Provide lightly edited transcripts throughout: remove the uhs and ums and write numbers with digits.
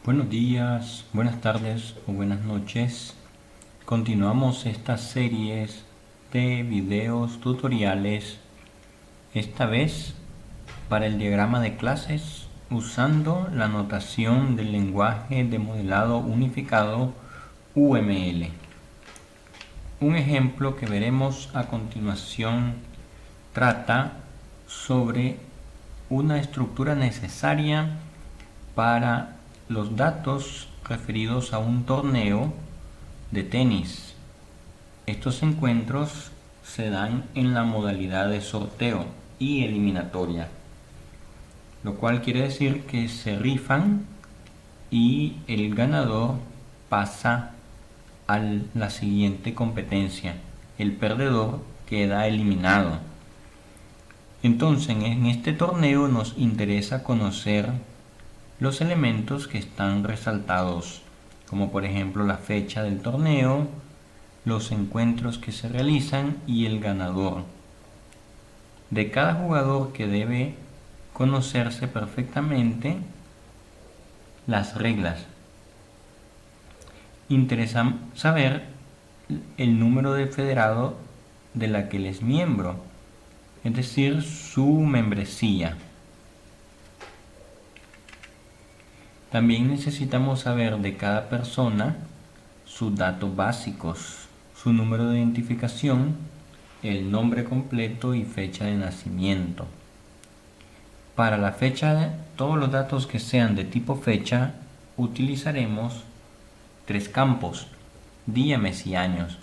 Buenos días, buenas tardes o buenas noches. Continuamos estas series de videos tutoriales, esta vez para el diagrama de clases usando la notación del lenguaje de modelado unificado UML. Un ejemplo que veremos a continuación trata sobre una estructura necesaria para los datos referidos a un torneo de tenis. Estos encuentros se dan en la modalidad de sorteo y eliminatoria, lo cual quiere decir que se rifan y el ganador pasa a la siguiente competencia. El perdedor queda eliminado. Entonces, en este torneo nos interesa conocer los elementos que están resaltados, como por ejemplo la fecha del torneo, los encuentros que se realizan y el ganador. De cada jugador que debe conocerse perfectamente las reglas. Interesa saber el número de federado de la que él es miembro, es decir, su membresía. También necesitamos saber de cada persona sus datos básicos, su número de identificación, el nombre completo y fecha de nacimiento. Para la fecha, todos los datos que sean de tipo fecha, utilizaremos tres campos, día, mes y años,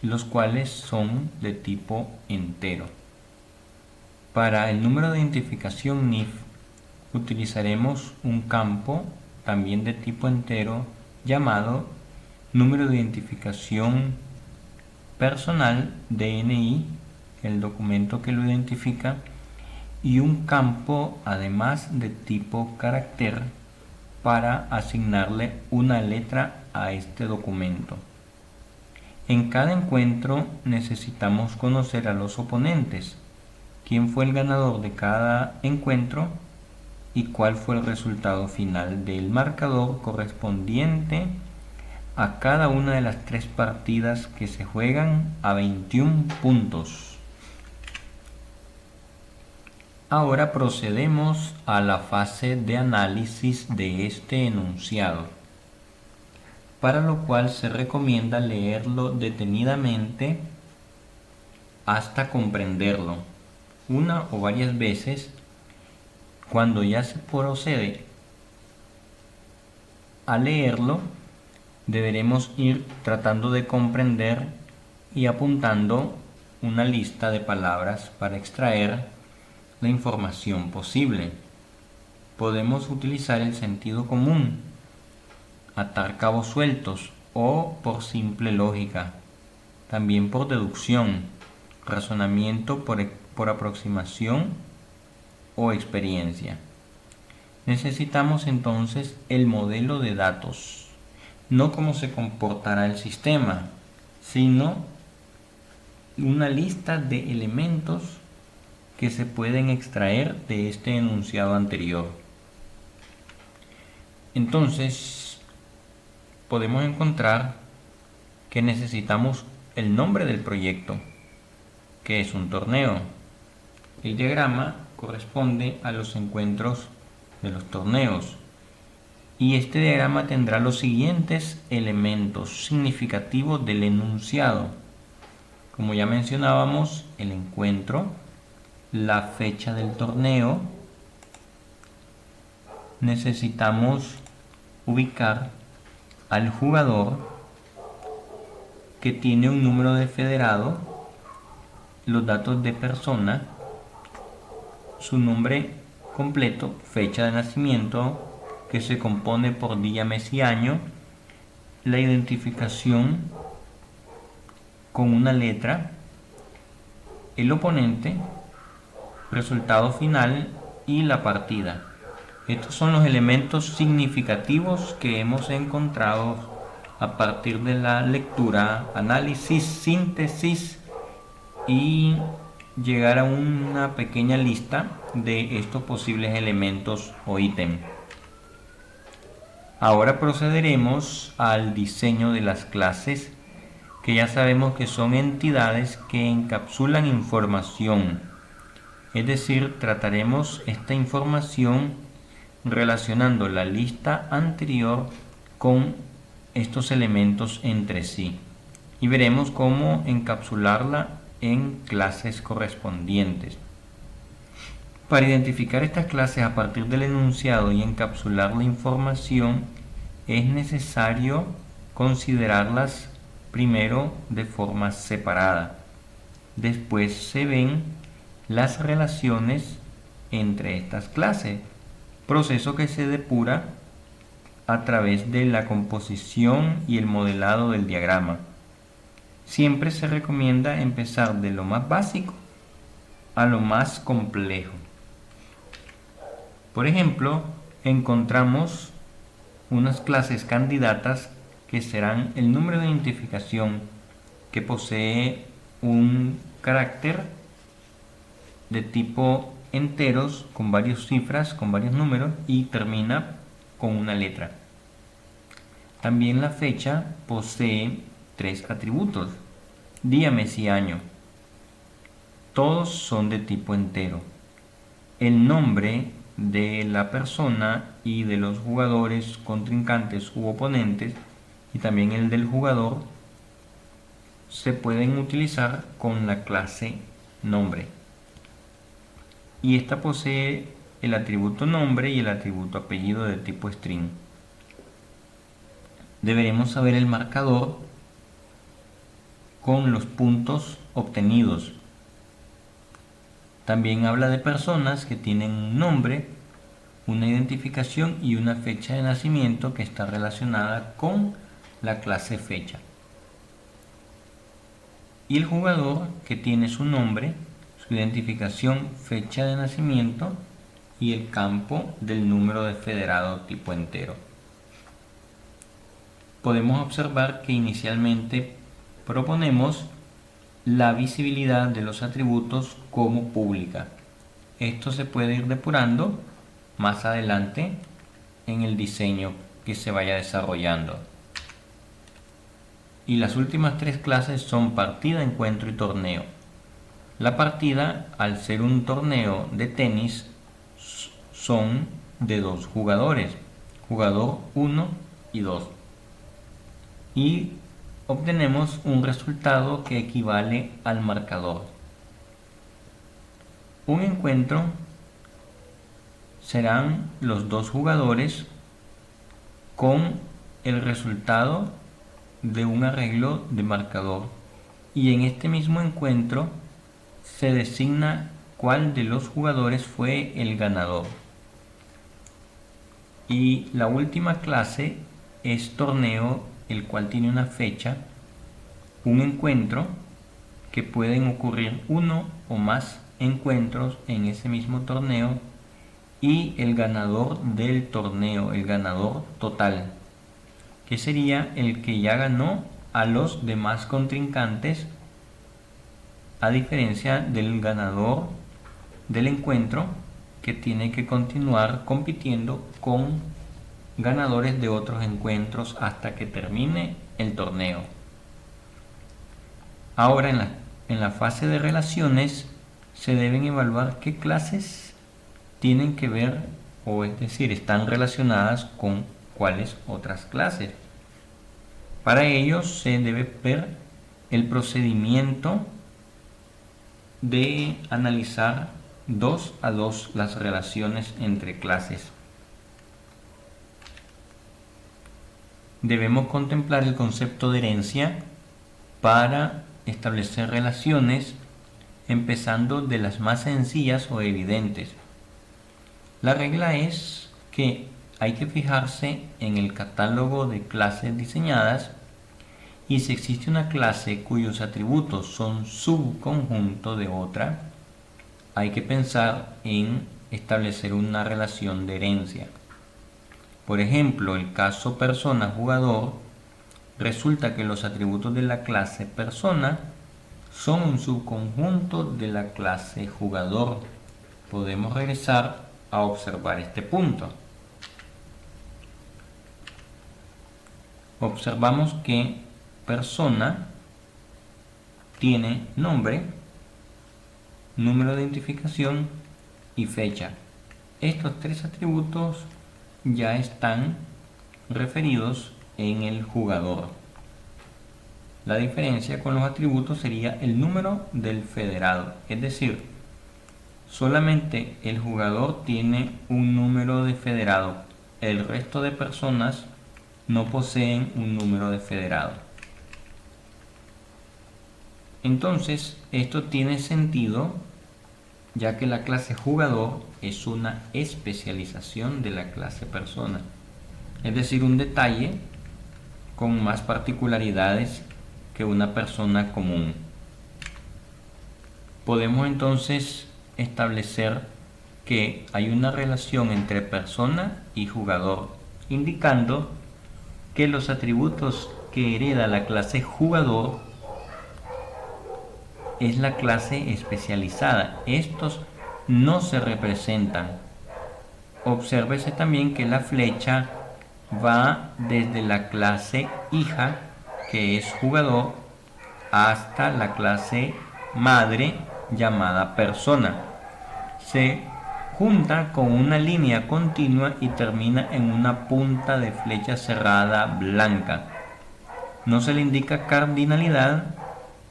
los cuales son de tipo entero. Para el número de identificación NIF, utilizaremos un campo también de tipo entero llamado número de identificación personal DNI, el documento que lo identifica, y un campo además de tipo carácter para asignarle una letra a este documento. En cada encuentro necesitamos conocer a los oponentes, quién fue el ganador de cada encuentro y cuál fue el resultado final del marcador correspondiente a cada una de las tres partidas que se juegan a 21 puntos. Ahora procedemos a la fase de análisis de este enunciado, para lo cual se recomienda leerlo detenidamente hasta comprenderlo, una o varias veces. Cuando ya se procede a leerlo, deberemos ir tratando de comprender y apuntando una lista de palabras para extraer la información posible. Podemos utilizar el sentido común, atar cabos sueltos o por simple lógica, también por deducción, razonamiento por aproximación o experiencia. Necesitamos entonces el modelo de datos, no cómo se comportará el sistema, sino una lista de elementos que se pueden extraer de este enunciado anterior. Entonces, podemos encontrar que necesitamos el nombre del proyecto, que es un torneo. El diagrama corresponde a los encuentros de los torneos y este diagrama tendrá los siguientes elementos significativos del enunciado. Como ya mencionábamos, el encuentro, la fecha del torneo. Necesitamos ubicar al jugador que tiene un número de federado, los datos de persona, su nombre completo, fecha de nacimiento que se compone por día, mes y año, la identificación con una letra, el oponente, resultado final y la partida. Estos son los elementos significativos que hemos encontrado a partir de la lectura, análisis, síntesis y llegar a una pequeña lista de estos posibles elementos o ítems. Ahora procederemos al diseño de las clases, que ya sabemos que son entidades que encapsulan información. Es decir, trataremos esta información relacionando la lista anterior con estos elementos entre sí y veremos cómo encapsularla en clases correspondientes. Para identificar estas clases a partir del enunciado y encapsular la información, es necesario considerarlas primero de forma separada. Después se ven las relaciones entre estas clases, proceso que se depura a través de la composición y el modelado del diagrama. Siempre se recomienda empezar de lo más básico a lo más complejo. Por ejemplo, encontramos unas clases candidatas que serán el número de identificación, que posee un carácter de tipo enteros con varias cifras, con varios números y termina con una letra. También la fecha posee 3 atributos: día, mes y año. Todos son de tipo entero. El nombre de la persona y de los jugadores contrincantes u oponentes, y también el del jugador, se pueden utilizar con la clase nombre. Y esta posee el atributo nombre y el atributo apellido de tipo string. Deberemos saber el marcador con los puntos obtenidos. También habla de personas que tienen un nombre, una identificación y una fecha de nacimiento que está relacionada con la clase fecha. Y el jugador, que tiene su nombre, su identificación, fecha de nacimiento y el campo del número de federado tipo entero. Podemos observar que inicialmente proponemos la visibilidad de los atributos como pública. Esto se puede ir depurando más adelante en el diseño que se vaya desarrollando. Y las últimas 3 clases son partida, encuentro y torneo. La partida, al ser un torneo de tenis, son de 2 jugadores, jugador 1 y 2. Y obtenemos un resultado que equivale al marcador. Un encuentro serán los 2 jugadores con el resultado de un arreglo de marcador, y en este mismo encuentro se designa cuál de los jugadores fue el ganador. Y la última clase es torneo, el cual tiene una fecha, un encuentro, que pueden ocurrir 1 o más encuentros en ese mismo torneo, y el ganador del torneo, el ganador total, que sería el que ya ganó a los demás contrincantes, a diferencia del ganador del encuentro, que tiene que continuar compitiendo con ganadores de otros encuentros hasta que termine el torneo. Ahora en la fase de relaciones se deben evaluar qué clases tienen que ver, o es decir, están relacionadas con cuáles otras clases. Para ello se debe ver el procedimiento de analizar 2 a 2 las relaciones entre clases. Debemos contemplar el concepto de herencia para establecer relaciones, empezando de las más sencillas o evidentes. La regla es que hay que fijarse en el catálogo de clases diseñadas, y si existe una clase cuyos atributos son subconjunto de otra, hay que pensar en establecer una relación de herencia. Por ejemplo, el caso persona-jugador, resulta que los atributos de la clase persona son un subconjunto de la clase jugador. Podemos regresar a observar este punto. observamos que persona tiene nombre, número de identificación y fecha. Estos tres atributos ya están referidos en el jugador. La diferencia con los atributos sería el número del federado, es decir, solamente el jugador tiene un número de federado, el resto de personas no poseen un número de federado. Entonces, esto tiene sentido ya que la clase jugador es una especialización de la clase persona, es decir, un detalle con más particularidades que una persona común. Podemos entonces establecer que hay una relación entre persona y jugador, indicando que los atributos que hereda la clase jugador es la clase especializada. Estos no se representan. Obsérvese también que la flecha va desde la clase hija, que es jugador, hasta la clase madre llamada persona. Se junta con una línea continua y termina en una punta de flecha cerrada blanca. No se le indica cardinalidad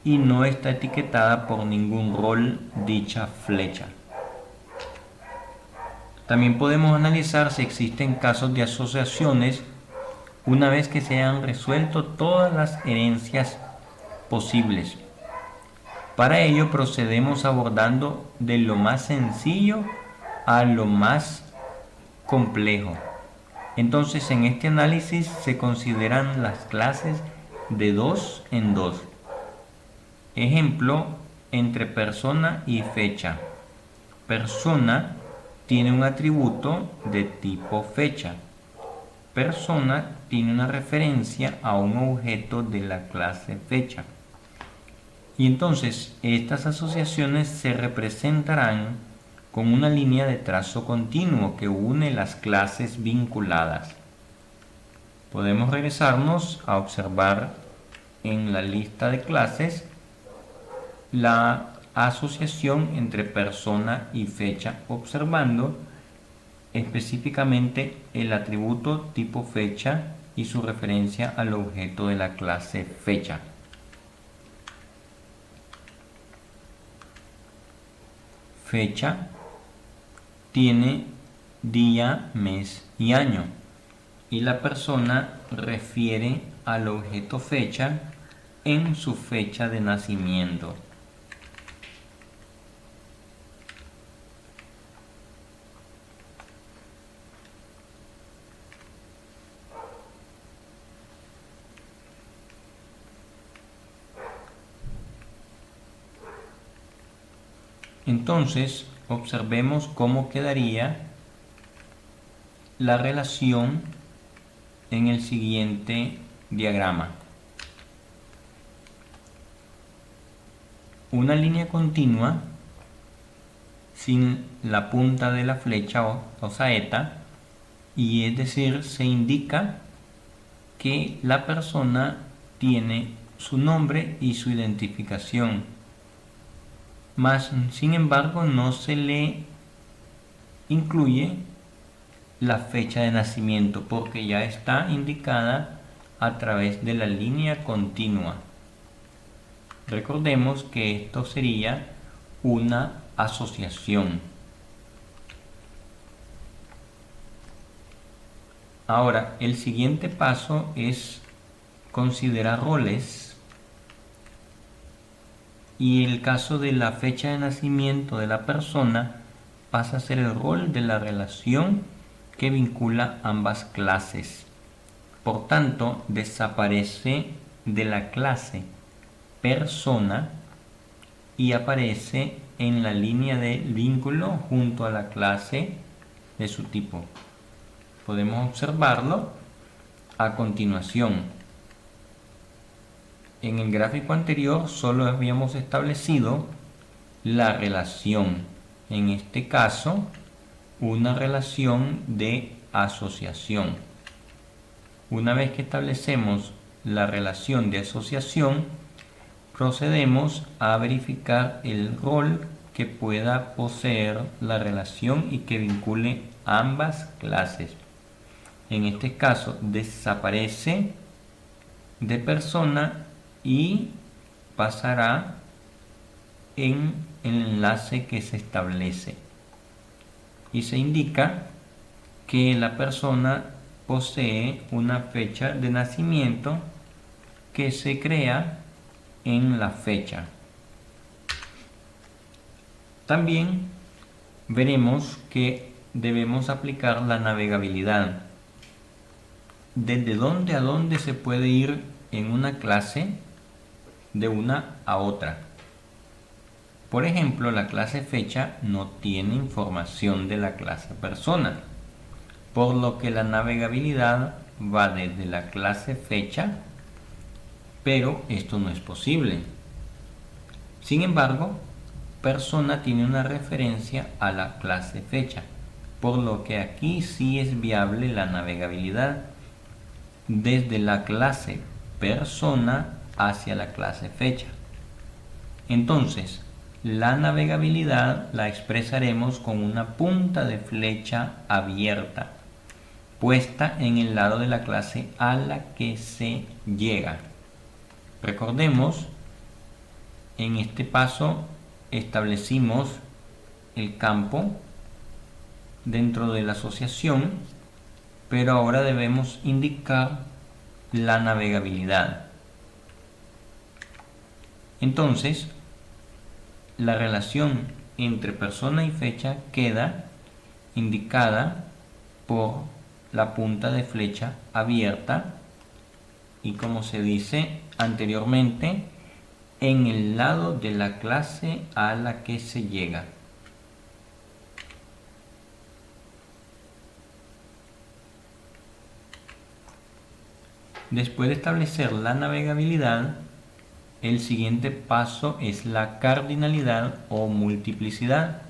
y no está etiquetada por ningún rol dicha flecha. También podemos analizar si existen casos de asociaciones una vez que se han resuelto todas las herencias posibles. Para ello procedemos abordando de lo más sencillo a lo más complejo. Entonces, en este análisis se consideran las clases de 2 en 2. Ejemplo, entre persona y fecha. Persona tiene un atributo de tipo fecha. Persona tiene una referencia a un objeto de la clase fecha. Y entonces estas asociaciones se representarán con una línea de trazo continuo que une las clases vinculadas. Podemos regresarnos a observar en la lista de clases la asociación entre persona y fecha, observando específicamente el atributo tipo fecha y su referencia al objeto de la clase fecha. Fecha tiene día, mes y año, y la persona refiere al objeto fecha en su fecha de nacimiento. Entonces, observemos cómo quedaría la relación en el siguiente diagrama. Una línea continua sin la punta de la flecha o saeta, y es decir, se indica que la persona tiene su nombre y su identificación. Mas, sin embargo, no se le incluye la fecha de nacimiento porque ya está indicada a través de la línea continua. Recordemos que esto sería una asociación. Ahora, el siguiente paso es considerar roles. Y el caso de la fecha de nacimiento de la persona pasa a ser el rol de la relación que vincula ambas clases. Por tanto, desaparece de la clase persona y aparece en la línea de vínculo junto a la clase de su tipo. Podemos observarlo a continuación. En el gráfico anterior solo habíamos establecido la relación, en este caso una relación de asociación. Una vez que establecemos la relación de asociación, procedemos a verificar el rol que pueda poseer la relación y que vincule ambas clases. En este caso, desaparece de persona y pasará en el enlace que se establece. Y se indica que la persona posee una fecha de nacimiento que se crea en la fecha. También veremos que debemos aplicar la navegabilidad. ¿Desde dónde a dónde se puede ir en una clase de una a otra? Por ejemplo, la clase fecha no tiene información de la clase persona, por lo que la navegabilidad va desde la clase fecha, pero esto no es posible. Sin embargo, persona tiene una referencia a la clase fecha, por lo que aquí sí es viable la navegabilidad desde la clase persona hacia la clase fecha. Entonces, la navegabilidad la expresaremos con una punta de flecha abierta, puesta en el lado de la clase a la que se llega. Recordemos, en este paso establecimos el campo dentro de la asociación, pero ahora debemos indicar la navegabilidad. Entonces, la relación entre persona y fecha queda indicada por la punta de flecha abierta y, como se dice anteriormente, en el lado de la clase a la que se llega. Después de establecer la navegabilidad, el siguiente paso es la cardinalidad o multiplicidad,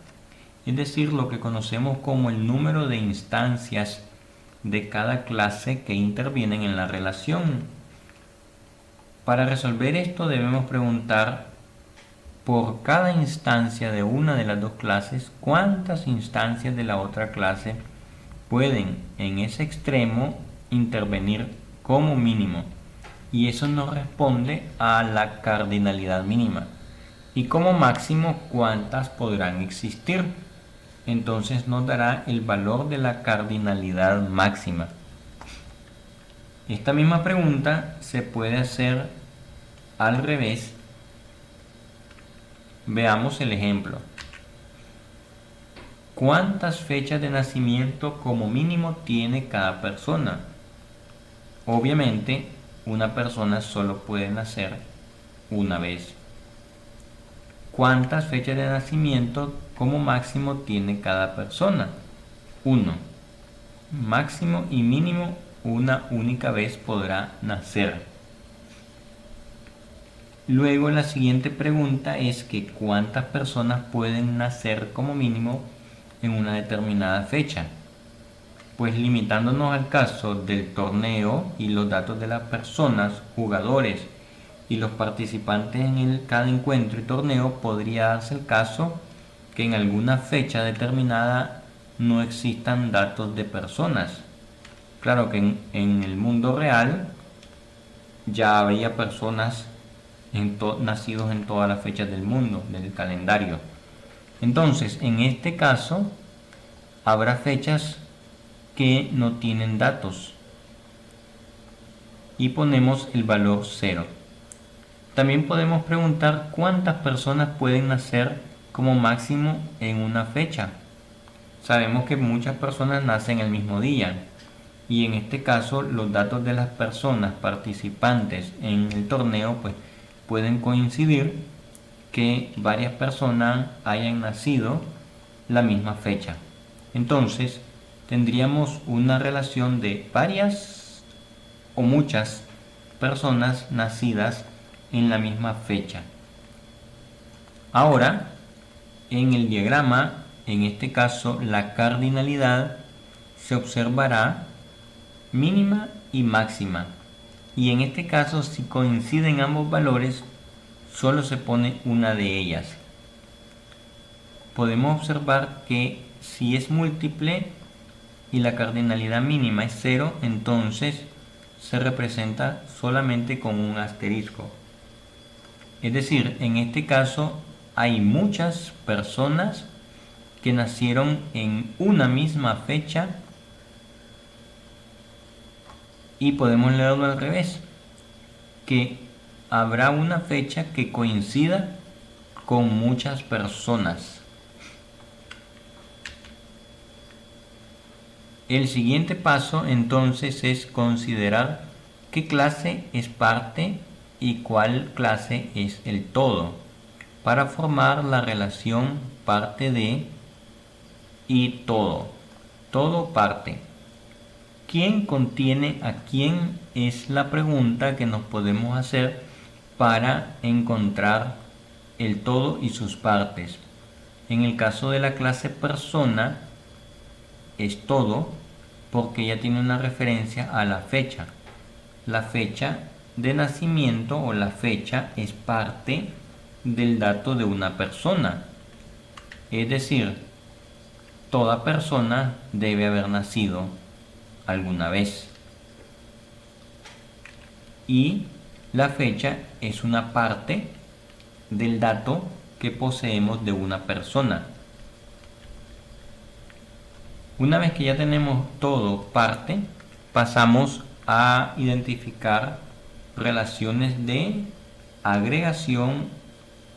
es decir, lo que conocemos como el número de instancias de cada clase que intervienen en la relación. Para resolver esto debemos preguntar por cada instancia de una de las dos clases cuántas instancias de la otra clase pueden en ese extremo intervenir como mínimo, y eso nos responde a la cardinalidad mínima, y como máximo cuántas podrán existir. Entonces nos dará el valor de la cardinalidad máxima. Esta misma pregunta se puede hacer al revés. Veamos el ejemplo. ¿Cuántas fechas de nacimiento como mínimo tiene cada persona? Obviamente, una persona solo puede nacer una vez. ¿Cuántas fechas de nacimiento como máximo tiene cada persona? 1. Máximo y mínimo una única vez podrá nacer. Luego la siguiente pregunta es que ¿cuántas personas pueden nacer como mínimo en una determinada fecha? Pues limitándonos al caso del torneo y los datos de las personas, jugadores y los participantes en cada encuentro y torneo, podría darse el caso que en alguna fecha determinada no existan datos de personas. Claro que en el mundo real ya habría personas nacidos en todas las fechas del mundo, del calendario. Entonces, en este caso, habrá fechas que no tienen datos y ponemos el valor 0. También podemos preguntar cuántas personas pueden nacer como máximo en una fecha. Sabemos que muchas personas nacen el mismo día y en este caso los datos de las personas participantes en el torneo pues pueden coincidir que varias personas hayan nacido la misma fecha. Entonces tendríamos una relación de varias o muchas personas nacidas en la misma fecha. Ahora, en el diagrama, en este caso la cardinalidad se observará mínima y máxima. Y en este caso, si coinciden ambos valores, solo se pone una de ellas. Podemos observar que si es múltiple y la cardinalidad mínima es 0, entonces se representa solamente con un asterisco. Es decir, en este caso hay muchas personas que nacieron en una misma fecha, y podemos leerlo al revés, que habrá una fecha que coincida con muchas personas. El siguiente paso entonces es considerar qué clase es parte y cuál clase es el todo, para formar la relación parte de y todo. Todo parte. ¿Quién contiene a quién? Es la pregunta que nos podemos hacer para encontrar el todo y sus partes. En el caso de la clase persona, es todo porque ya tiene una referencia a la fecha. La fecha de nacimiento o la fecha es parte del dato de una persona. Es decir, toda persona debe haber nacido alguna vez. Y la fecha es una parte del dato que poseemos de una persona. Una vez que ya tenemos todo parte, pasamos a identificar relaciones de agregación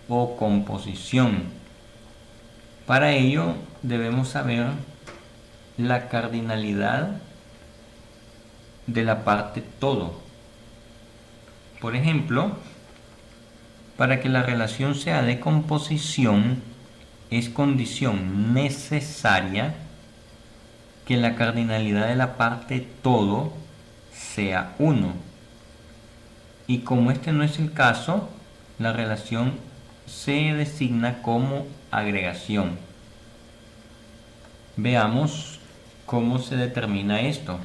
o composición. Para ello debemos saber la cardinalidad de la parte todo. Por ejemplo, para que la relación sea de composición, es condición necesaria que la cardinalidad de la parte todo sea 1. Y como este no es el caso, la relación se designa como agregación. Veamos cómo se determina esto.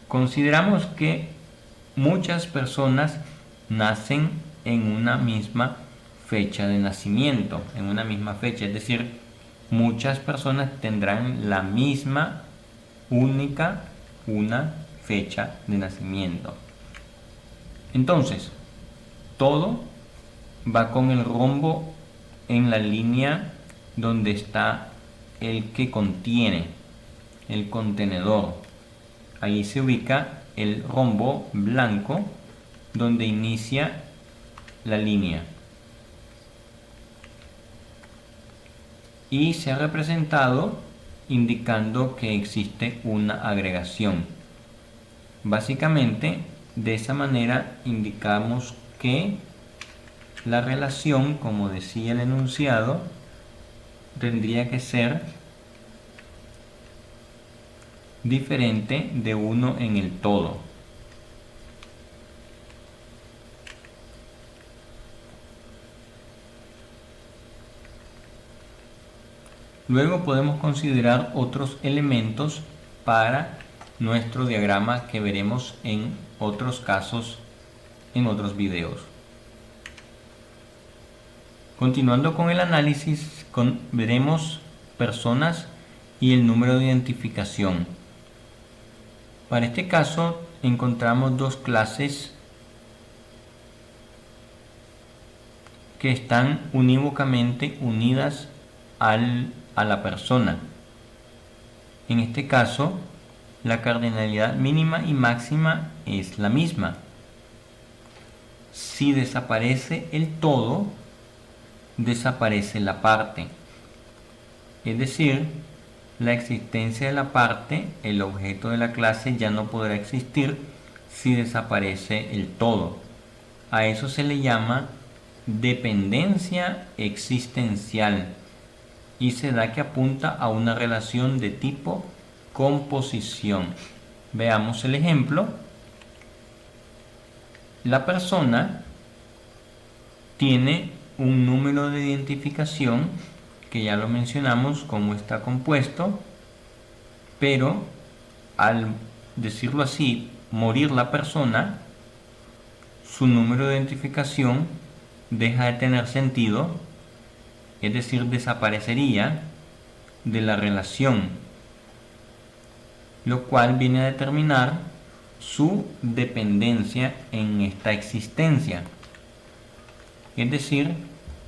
Consideramos que muchas personas nacen en una misma fecha de nacimiento, en una misma fecha, es decir, muchas personas tendrán la misma, única, una fecha de nacimiento. Entonces, todo va con el rombo en la línea donde está el que contiene, el contenedor. Ahí se ubica el rombo blanco donde inicia la línea. Y se ha representado indicando que existe una agregación. Básicamente, de esa manera indicamos que la relación, como decía el enunciado, tendría que ser diferente de 1 en el todo. Luego podemos considerar otros elementos para nuestro diagrama que veremos en otros casos, en otros videos. Continuando con el análisis, veremos personas y el número de identificación. Para este caso encontramos dos clases que están unívocamente unidas a la persona. En este caso, la cardinalidad mínima y máxima es la misma. Si desaparece el todo, desaparece la parte. Es decir, la existencia de la parte, el objeto de la clase, ya no podrá existir si desaparece el todo. A eso se le llama dependencia existencial y se da que apunta a una relación de tipo composición. Veamos el ejemplo. La persona tiene un número de identificación que ya lo mencionamos cómo está compuesto, pero al decirlo así, morir la persona, su número de identificación deja de tener sentido, es decir, desaparecería de la relación, lo cual viene a determinar su dependencia en esta existencia. Es decir,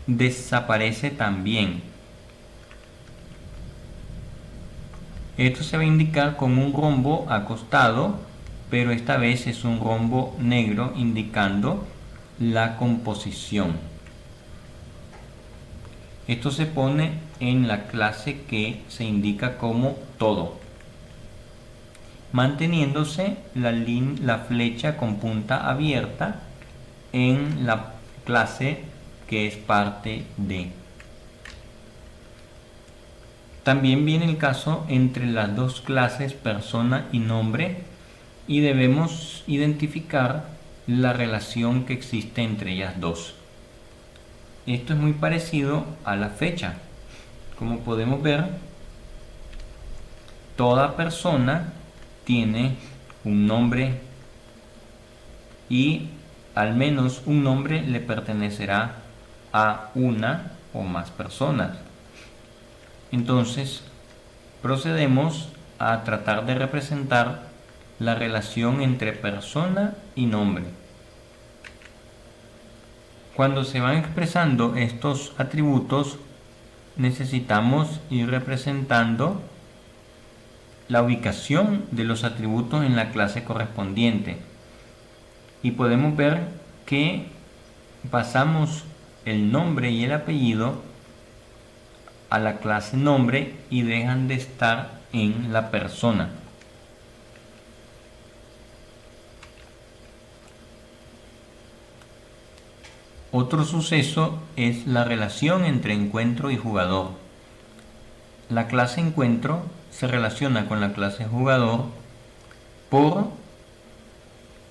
desaparece también. Esto se va a indicar con un rombo acostado, pero esta vez es un rombo negro indicando la composición. Esto se pone en la clase que se indica como todo, manteniéndose la flecha con punta abierta en la clase que es parte de. También viene el caso entre las dos clases persona y nombre y debemos identificar la relación que existe entre ellas dos. Esto es muy parecido a la fecha. Como podemos ver, toda persona tiene un nombre y al menos un nombre le pertenecerá a una o más personas. Entonces, procedemos a tratar de representar la relación entre persona y nombre. Cuando se van expresando estos atributos, necesitamos ir representando la ubicación de los atributos en la clase correspondiente. Y podemos ver que pasamos el nombre y el apellido a la clase nombre y dejan de estar en la persona. Otro suceso es la relación entre encuentro y jugador. La clase encuentro se relaciona con la clase jugador por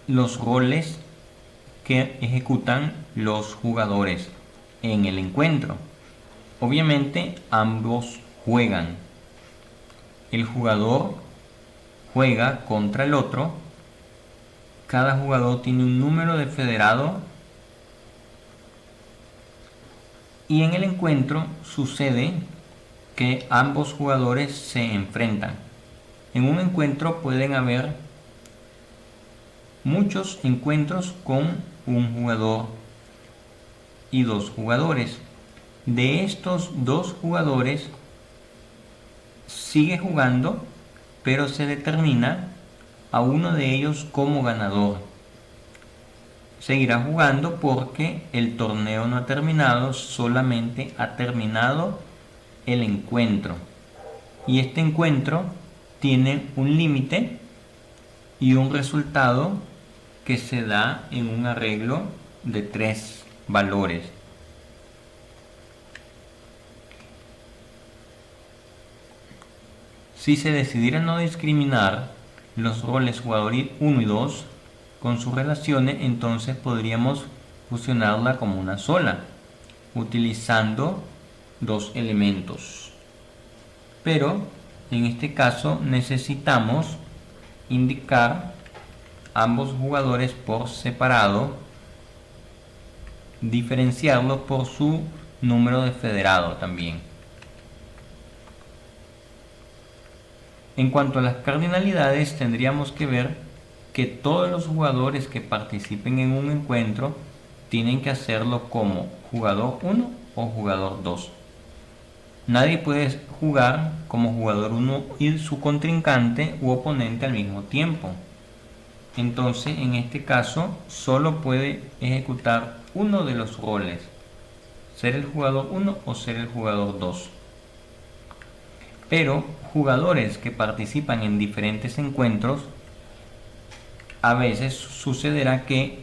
los roles que ejecutan los jugadores en el encuentro. Obviamente ambos juegan. El jugador juega contra el otro. Cada jugador tiene un número de federado y en el encuentro sucede que ambos jugadores se enfrentan. En un encuentro pueden haber muchos encuentros con un jugador y dos jugadores. De estos dos jugadores sigue jugando, pero se determina a uno de ellos como ganador. Seguirá jugando porque el torneo no ha terminado, solamente ha terminado el encuentro. Y este encuentro tiene un límite y un resultado que se da en un arreglo de 3 valores. Si se decidiera no discriminar los roles jugador 1 y 2 con sus relaciones, entonces podríamos fusionarla como una sola, utilizando 2 elementos. Pero en este caso necesitamos indicar ambos jugadores por separado, diferenciarlos por su número de federado también. En cuanto a las cardinalidades, tendríamos que ver que todos los jugadores que participen en un encuentro tienen que hacerlo como jugador 1 o jugador 2. Nadie puede jugar como jugador 1 y su contrincante u oponente al mismo tiempo. Entonces, en este caso, solo puede ejecutar uno de los roles, ser el jugador 1 o ser el jugador 2. Pero jugadores que participan en diferentes encuentros, a veces sucederá que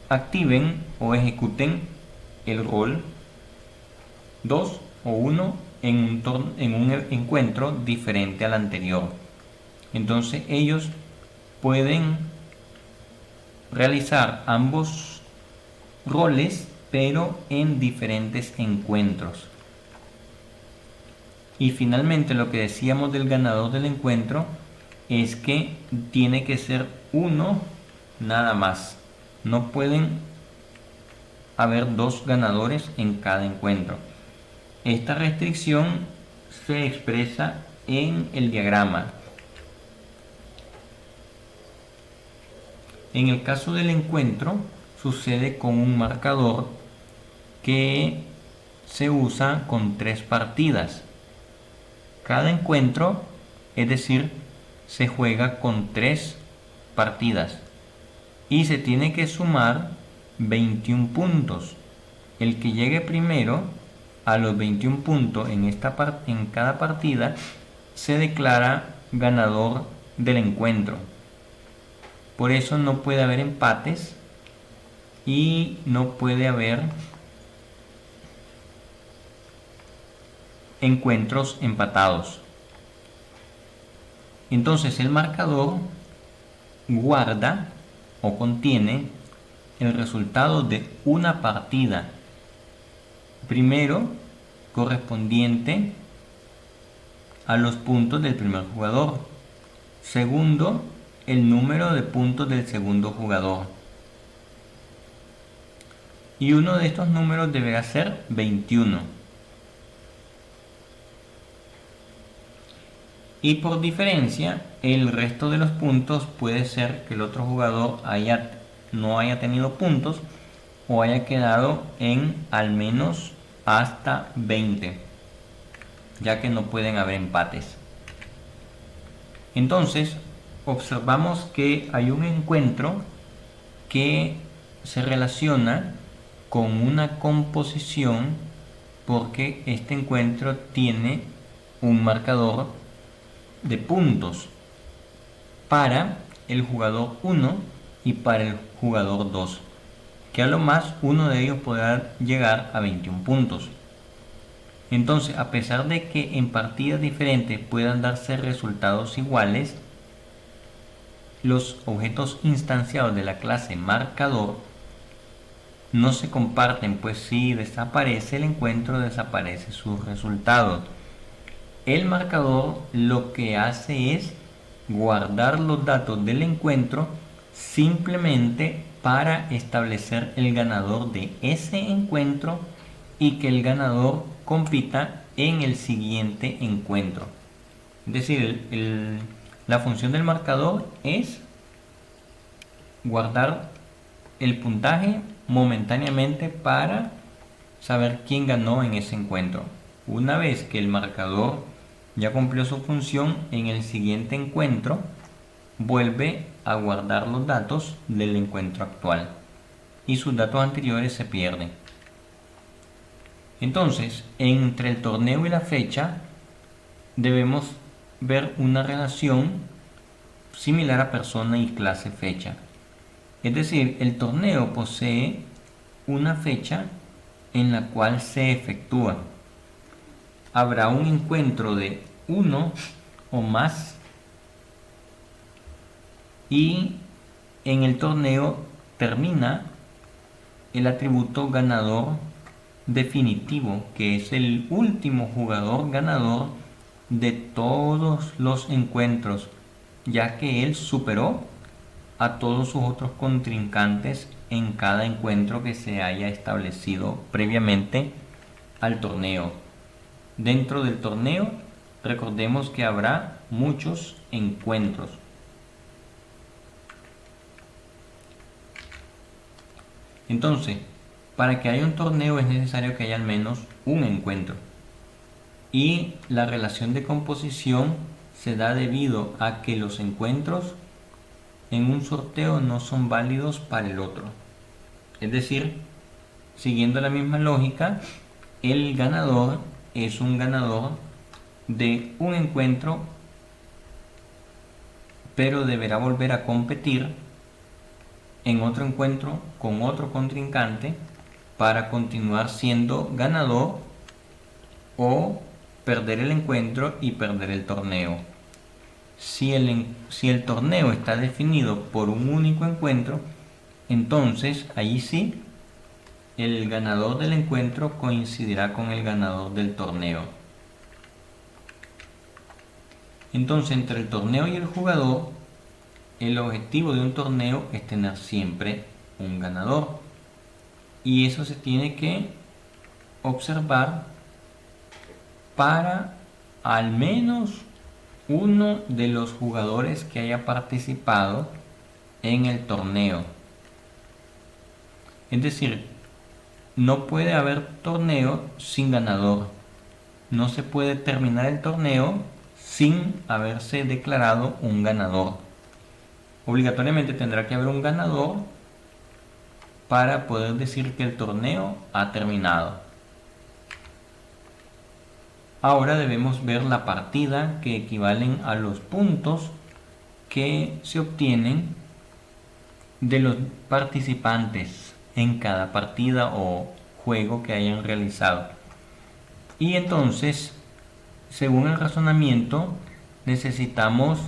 activen o ejecuten el rol 2 o 1 en un encuentro diferente al anterior. Entonces ellos pueden realizar ambos roles, pero en diferentes encuentros. Y finalmente, lo que decíamos del ganador del encuentro es que tiene que ser uno nada más. No pueden haber dos ganadores en cada encuentro. Esta restricción se expresa en el diagrama. En el caso del encuentro, sucede con un marcador que se usa con 3 partidas. Cada encuentro, es decir, se juega con 3 partidas y se tiene que sumar 21 puntos. El que llegue primero a los 21 puntos en cada partida se declara ganador del encuentro. Por eso no puede haber empates y no puede haber encuentros empatados. Entonces el marcador guarda o contiene el resultado de una partida. Primero, correspondiente a los puntos del primer jugador. Segundo, el número de puntos del segundo jugador. Y uno de estos números deberá ser 21. Y por diferencia, el resto de los puntos puede ser que el otro jugador no haya tenido puntos o haya quedado en al menos hasta 20, ya que no pueden haber empates. Entonces, observamos que hay un encuentro que se relaciona con una composición porque este encuentro tiene un marcador de puntos para el jugador 1 y para el jugador 2, que a lo más uno de ellos podrá llegar a 21 puntos. Entonces, a pesar de que en partidas diferentes puedan darse resultados iguales, los objetos instanciados de la clase marcador no se comparten, pues si desaparece el encuentro, desaparece su resultado. El marcador lo que hace es guardar los datos del encuentro simplemente para establecer el ganador de ese encuentro y que el ganador compita en el siguiente encuentro. Es decir, la función del marcador es guardar el puntaje momentáneamente para saber quién ganó en ese encuentro. Una vez que el marcador ya cumplió su función, en el siguiente encuentro vuelve a guardar los datos del encuentro actual y sus datos anteriores se pierden. Entonces, entre el torneo y la fecha debemos ver una relación similar a persona y clase fecha. Es decir, el torneo posee una fecha en la cual se efectúa. Habrá un encuentro de uno o más y en el torneo termina el atributo ganador definitivo, que es el último jugador ganador de todos los encuentros, ya que él superó a todos sus otros contrincantes en cada encuentro que se haya establecido previamente al torneo. Dentro del torneo, recordemos que habrá muchos encuentros. Entonces, para que haya un torneo es necesario que haya al menos un encuentro. Y la relación de composición se da debido a que los encuentros en un sorteo no son válidos para el otro. Es decir, siguiendo la misma lógica, el ganador es un ganador de un encuentro, pero deberá volver a competir en otro encuentro con otro contrincante para continuar siendo ganador o perder el encuentro y perder el torneo. Si el torneo está definido por un único encuentro, entonces allí sí el ganador del encuentro coincidirá con el ganador del torneo. Entonces, entre el torneo y el jugador, el objetivo de un torneo es tener siempre un ganador. Y eso se tiene que observar para al menos uno de los jugadores que haya participado en el torneo. Es decir, no puede haber torneo sin ganador. No se puede terminar el torneo sin haberse declarado un ganador. Obligatoriamente tendrá que haber un ganador para poder decir que el torneo ha terminado. Ahora debemos ver la partida, que equivalen a los puntos que se obtienen de los participantes en cada partida o juego que hayan realizado. Y entonces, según el razonamiento, necesitamos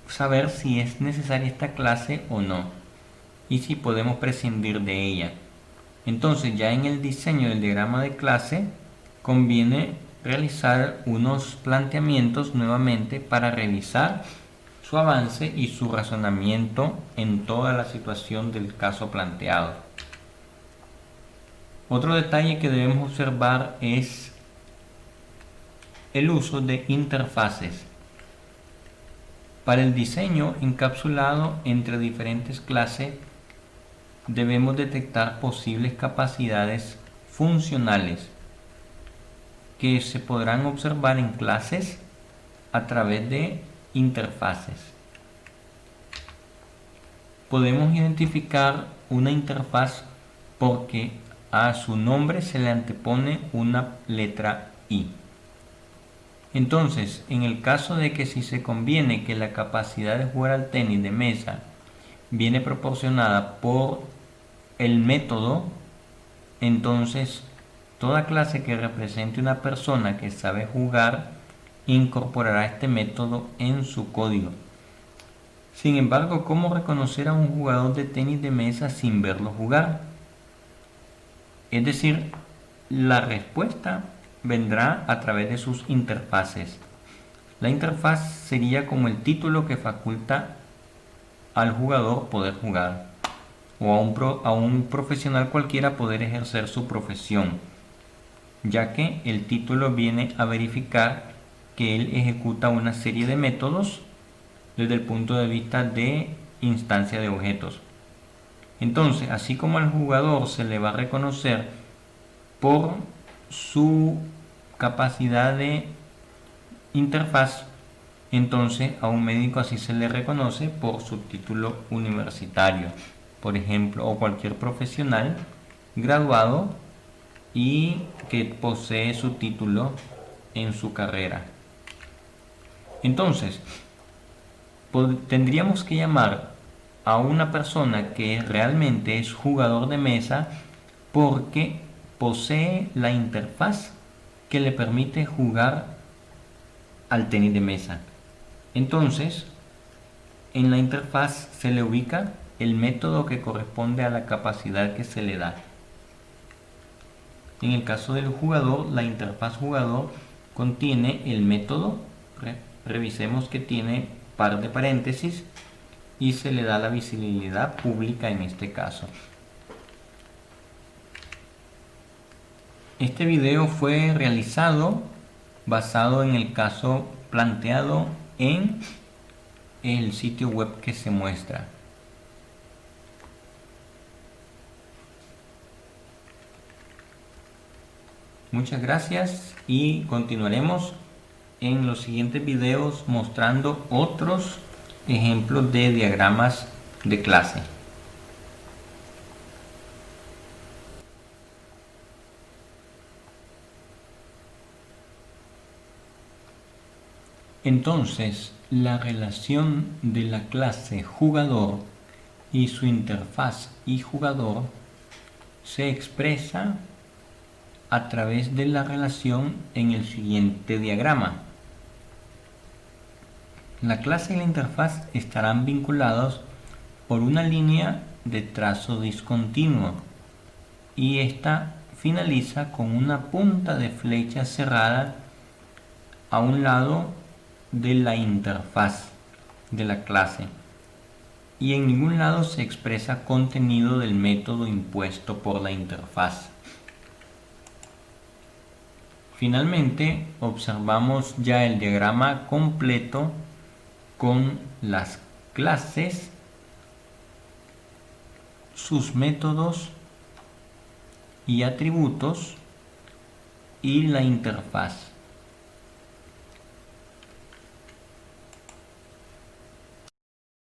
saber si es necesaria esta clase o no y si podemos prescindir de ella. Entonces, ya en el diseño del diagrama de clase conviene realizar unos planteamientos nuevamente para revisar su avance y su razonamiento en toda la situación del caso planteado. Otro detalle que debemos observar es el uso de interfaces. Para el diseño encapsulado entre diferentes clases, debemos detectar posibles capacidades funcionales que se podrán observar en clases a través de interfaces. Podemos identificar una interfaz porque a su nombre se le antepone una letra I. Entonces, en el caso de que si se conviene que la capacidad de jugar al tenis de mesa viene proporcionada por el método, entonces toda clase que represente una persona que sabe jugar incorporará este método en su código. Sin embargo, ¿cómo reconocer a un jugador de tenis de mesa sin verlo jugar? Es decir, la respuesta vendrá a través de sus interfaces. La interfaz sería como el título que faculta al jugador poder jugar o a un profesional cualquiera poder ejercer su profesión, ya que el título viene a verificar que él ejecuta una serie de métodos desde el punto de vista de instancia de objetos. Entonces, así como al jugador se le va a reconocer por su capacidad de interfaz, entonces a un médico así se le reconoce por su título universitario, por ejemplo, o cualquier profesional graduado y que posee su título en su carrera. Entonces, tendríamos que llamar a una persona que realmente es jugador de mesa porque posee la interfaz que le permite jugar al tenis de mesa. Entonces, en la interfaz se le ubica el método que corresponde a la capacidad que se le da. En el caso del jugador, la interfaz jugador contiene el método. Revisemos que tiene par de paréntesis y se le da la visibilidad pública en este caso. Este video fue realizado basado en el caso planteado en el sitio web que se muestra. Muchas gracias y continuaremos en los siguientes videos mostrando otros ejemplos de diagramas de clase. Entonces, la relación de la clase jugador y su interfaz y jugador se expresa a través de la relación en el siguiente diagrama. La clase y la interfaz estarán vinculados por una línea de trazo discontinuo y esta finaliza con una punta de flecha cerrada a un lado de la interfaz de la clase y en ningún lado se expresa contenido del método impuesto por la interfaz. Finalmente, observamos ya el diagrama completo con las clases, sus métodos y atributos y la interfaz.